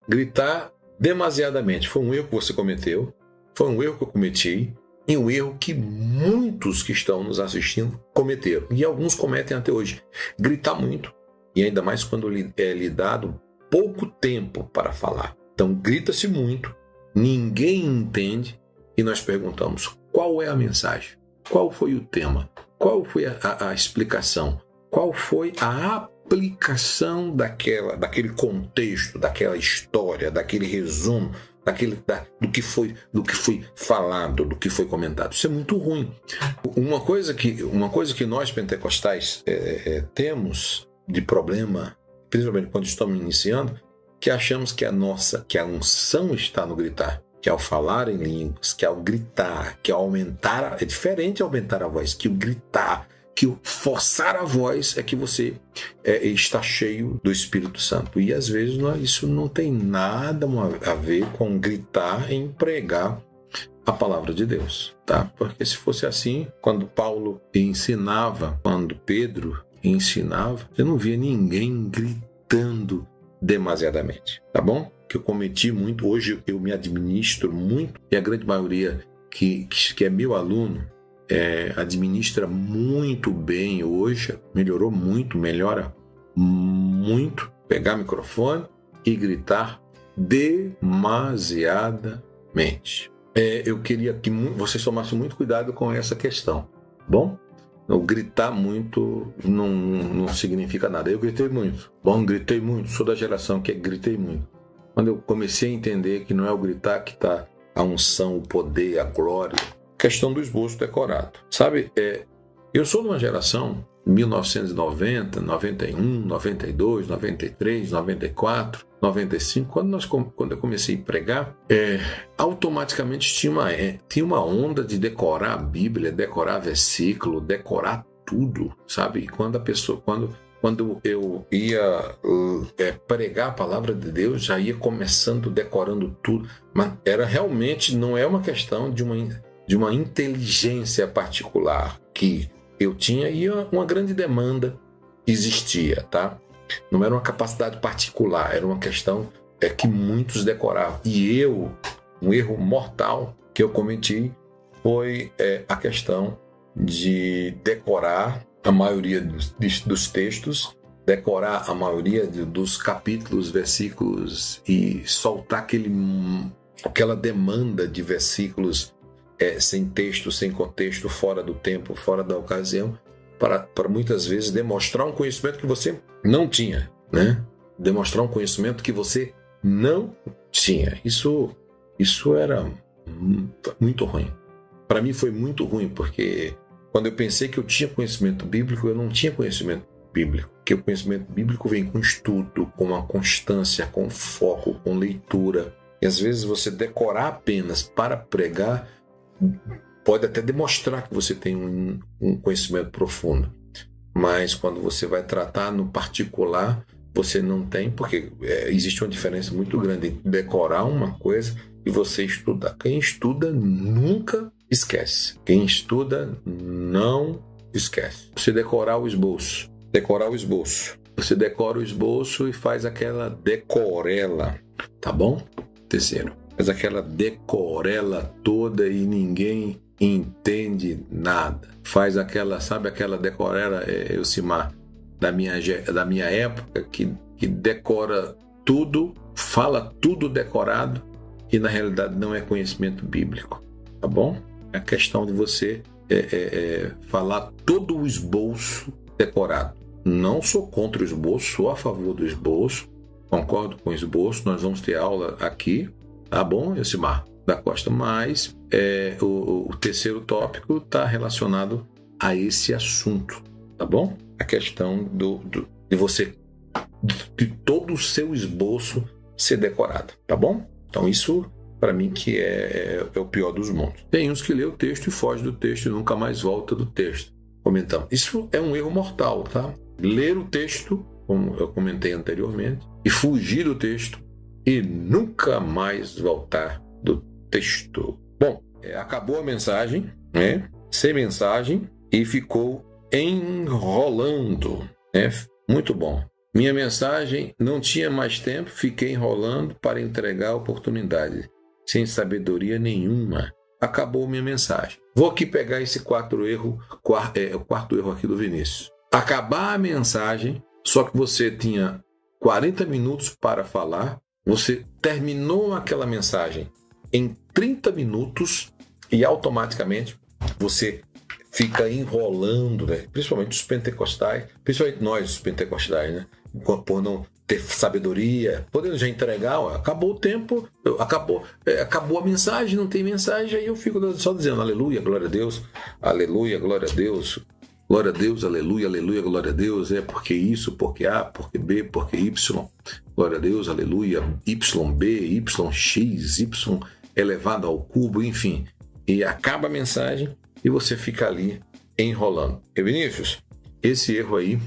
gritar demasiadamente. Foi um erro que você cometeu, foi um erro que eu cometi, e um erro que muitos que estão nos assistindo cometeram. E alguns cometem até hoje. Gritar muito, e ainda mais quando é lhe dado pouco tempo para falar. Então grita-se muito, ninguém entende, e nós perguntamos: qual é a mensagem? Qual foi o tema? Qual foi a explicação? Qual foi a aplicação daquele contexto, daquela história, daquele resumo, do que foi falado, do que foi comentado? Isso é muito ruim. Uma coisa que nós pentecostais temos de problema, principalmente quando estamos iniciando, que achamos que a unção está no gritar, que ao falar em línguas, que ao gritar, que ao aumentar, é diferente aumentar a voz, que o gritar, que o forçar a voz é que você está cheio do Espírito Santo. E às vezes isso não tem nada a ver com gritar em pregar a palavra de Deus, tá? Porque se fosse assim, quando Paulo ensinava, quando Pedro ensinava, você não via ninguém gritando demasiadamente, tá bom? Que eu cometi muito, hoje eu me administro muito, e a grande maioria que é meu aluno administra muito bem hoje, melhorou muito, melhora muito, pegar microfone e gritar demasiadamente. Eu queria que vocês tomassem muito cuidado com essa questão, bom? O gritar muito não significa nada. Eu gritei muito. Bom, gritei muito. Sou da geração que gritei muito. Quando eu comecei a entender que não é o gritar que está a unção, o poder, a glória. Questão do esboço decorado. Sabe, eu sou de uma geração, 1990, 91, 92, 93, 94, 95. Quando eu comecei a pregar, automaticamente tinha uma onda de decorar a Bíblia, decorar versículo, decorar tudo, sabe? E quando eu ia pregar a palavra de Deus, já ia começando decorando tudo. Mas não é uma questão de uma inteligência particular que eu tinha, e uma grande demanda existia, tá? Não era uma capacidade particular, era uma questão que muitos decoravam. E um erro mortal que eu cometi foi a questão de decorar a maioria dos textos, decorar a maioria dos capítulos, versículos, e soltar aquela demanda de versículos sem texto, sem contexto, fora do tempo, fora da ocasião, para muitas vezes demonstrar um conhecimento que você não tinha, né? Demonstrar um conhecimento que você não tinha. Isso era muito ruim. Para mim foi muito ruim, porque quando eu pensei que eu tinha conhecimento bíblico, eu não tinha conhecimento bíblico. Porque o conhecimento bíblico vem com estudo, com uma constância, com foco, com leitura. E às vezes você decorar apenas para pregar pode até demonstrar que você tem um conhecimento profundo, mas quando você vai tratar no particular, você não tem, porque existe uma diferença muito grande entre decorar uma coisa e você estudar. Quem estuda nunca esquece. Quem estuda não esquece. Você decorar o esboço. Você decora o esboço e faz aquela decorela, tá bom? Terceiro, faz aquela decorela toda e ninguém entende nada. Faz aquela decorela, Elcimar, da minha época, que decora tudo, fala tudo decorado e na realidade não é conhecimento bíblico, tá bom? É a questão de você falar todo o esboço decorado. Não sou contra o esboço, sou a favor do esboço, concordo com o esboço, nós vamos ter aula aqui, tá bom, Elcimar da Costa? Mas o terceiro tópico está relacionado a esse assunto, tá bom? A questão de todo o seu esboço ser decorado, tá bom? Então isso, para mim, que é o pior dos mundos. Tem uns que lê o texto e foge do texto e nunca mais volta do texto. Comentamos. Isso é um erro mortal, tá? Ler o texto, como eu comentei anteriormente, e fugir do texto e nunca mais voltar do texto. Bom, acabou a mensagem, né? Sem mensagem, e ficou enrolando, né? Muito bom. Minha mensagem não tinha mais tempo, fiquei enrolando para entregar a oportunidade, sem sabedoria nenhuma. Acabou minha mensagem. Vou aqui pegar esse quarto erro aqui do Vinícius. Acabar a mensagem, só que você tinha 40 minutos para falar, você terminou aquela mensagem em 30 minutos e automaticamente você fica enrolando, né? Principalmente os pentecostais, principalmente nós, os pentecostais, né? Por não ter sabedoria, podendo já entregar, ó, acabou o tempo, acabou a mensagem, não tem mensagem, aí eu fico só dizendo aleluia, glória a Deus, aleluia, glória a Deus, glória a Deus, aleluia, aleluia, glória a Deus, porque isso, porque A, porque B, porque Y, glória a Deus, aleluia, YB, YX, Y elevado ao cubo, enfim, e acaba a mensagem e você fica ali enrolando. E Vinícius, esse erro aí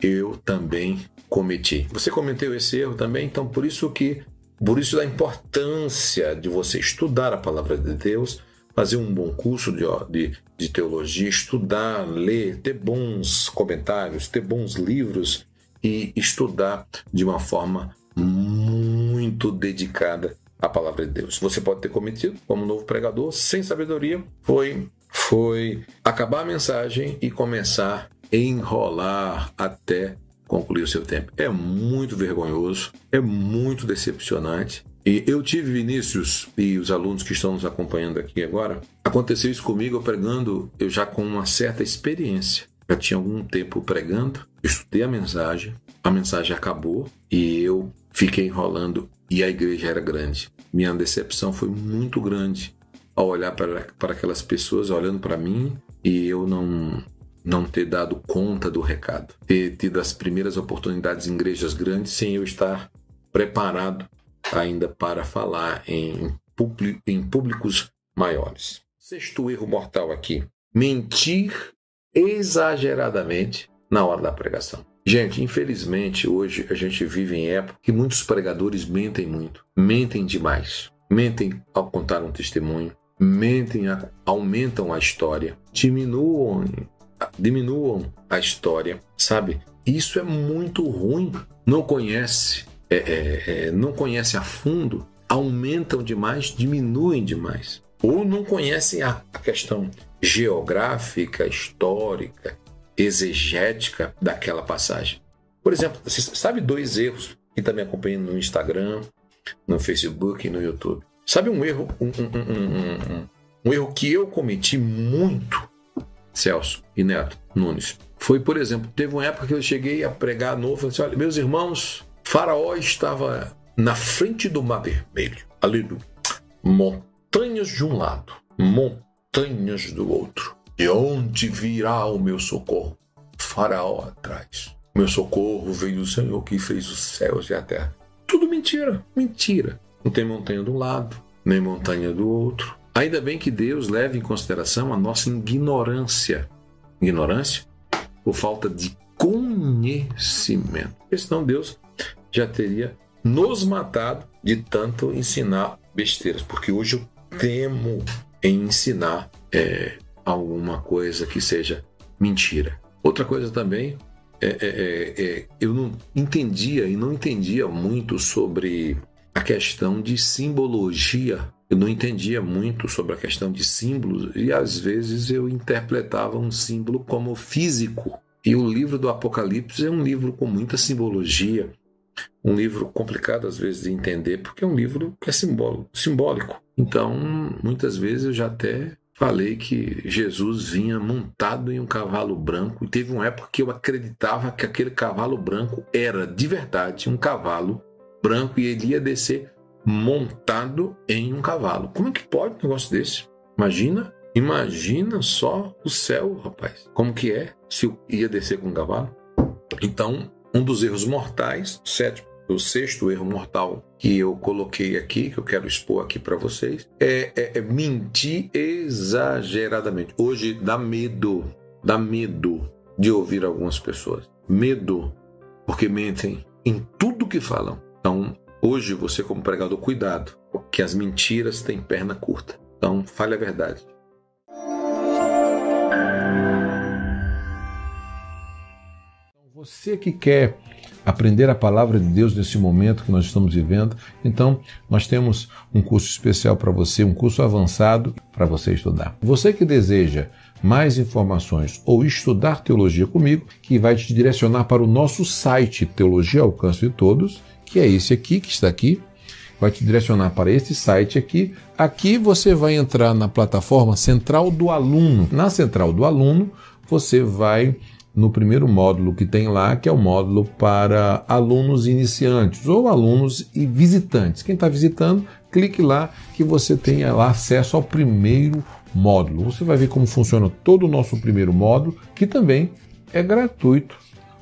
eu também cometi. Você cometeu esse erro também, então por isso da importância de você estudar a palavra de Deus, fazer um bom curso de teologia, estudar, ler, ter bons comentários, ter bons livros e estudar de uma forma muito dedicada à palavra de Deus. Você pode ter cometido, como novo pregador, sem sabedoria, foi acabar a mensagem e começar a enrolar até concluir o seu tempo. É muito vergonhoso, é muito decepcionante. E eu tive, Vinícius, e os alunos que estão nos acompanhando aqui agora, aconteceu isso comigo, eu pregando, eu já com uma certa experiência. Já tinha algum tempo pregando, estudei a mensagem acabou e eu fiquei enrolando e a igreja era grande. Minha decepção foi muito grande ao olhar para aquelas pessoas olhando para mim e eu não ter dado conta do recado. Ter tido as primeiras oportunidades em igrejas grandes sem eu estar preparado ainda para falar em públicos maiores. Sexto erro mortal aqui: mentir exageradamente na hora da pregação. Gente, infelizmente hoje a gente vive em época que muitos pregadores mentem muito, mentem demais, mentem ao contar um testemunho, mentem, aumentam a história, diminuam a história, sabe? Isso é muito ruim. Não conhece a fundo, aumentam demais, diminuem demais. Ou não conhecem a questão geográfica, histórica, exegética daquela passagem. Por exemplo, você sabe 2 erros que está me acompanhando no Instagram, no Facebook e no YouTube. Sabe um erro, um erro que eu cometi muito, Celso e Neto Nunes? Foi, por exemplo, teve uma época que eu cheguei a pregar novo, falei assim, olha, meus irmãos, Faraó estava na frente do Mar Vermelho, aleluia, montanhas de um lado, montanhas do outro. De onde virá o meu socorro? Faraó atrás. Meu socorro veio do Senhor que fez os céus e a terra. Tudo mentira, mentira. Não tem montanha de um lado, nem montanha do outro. Ainda bem que Deus leva em consideração a nossa ignorância. Ignorância por falta de conhecimento. Porque senão Deus já teria nos matado de tanto ensinar besteiras. Porque hoje eu temo em ensinar alguma coisa que seja mentira. Outra coisa também, eu não entendia muito sobre a questão de simbologia. Eu não entendia muito sobre a questão de símbolos e às vezes eu interpretava um símbolo como físico. E o livro do Apocalipse é um livro com muita simbologia, um livro complicado às vezes de entender, porque é um livro que é simbólico. Então, muitas vezes eu já até falei que Jesus vinha montado em um cavalo branco e teve uma época que eu acreditava que aquele cavalo branco era de verdade um cavalo branco e ele ia descer montado em um cavalo. Como é que pode um negócio desse? Imagina só o céu, rapaz. Como que é se eu ia descer com um cavalo? Então, um dos erros mortais, o sexto erro mortal que eu coloquei aqui, que eu quero expor aqui para vocês, é mentir exageradamente. Hoje dá medo de ouvir algumas pessoas. Medo, porque mentem em tudo que falam. Então, hoje você como pregador, cuidado, porque as mentiras têm perna curta. Então, fale a verdade. Você que quer aprender a palavra de Deus nesse momento que nós estamos vivendo. Então, nós temos um curso especial para você, um curso avançado para você estudar. Você que deseja mais informações ou estudar teologia comigo, que vai te direcionar para o nosso site Teologia ao Alcance de Todos, que é esse aqui, que está aqui, vai te direcionar para esse site aqui. Aqui você vai entrar na plataforma Central do Aluno. Na Central do Aluno, você vai no primeiro módulo que tem lá, que é o módulo para alunos iniciantes ou alunos e visitantes. Quem está visitando, clique lá que você tenha lá acesso ao primeiro módulo. Você vai ver como funciona todo o nosso primeiro módulo, que também é gratuito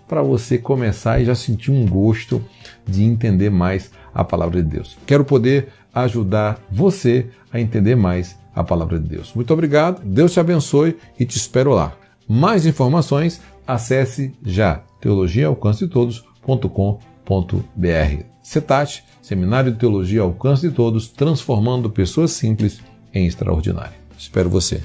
para você começar e já sentir um gosto de entender mais a palavra de Deus. Quero poder ajudar você a entender mais a palavra de Deus. Muito obrigado, Deus te abençoe e te espero lá. Mais informações, acesse já teologiaalcancetodos.com.br. CETAT, Seminário de Teologia ao Alcance de Todos, transformando pessoas simples em extraordinário. Espero você.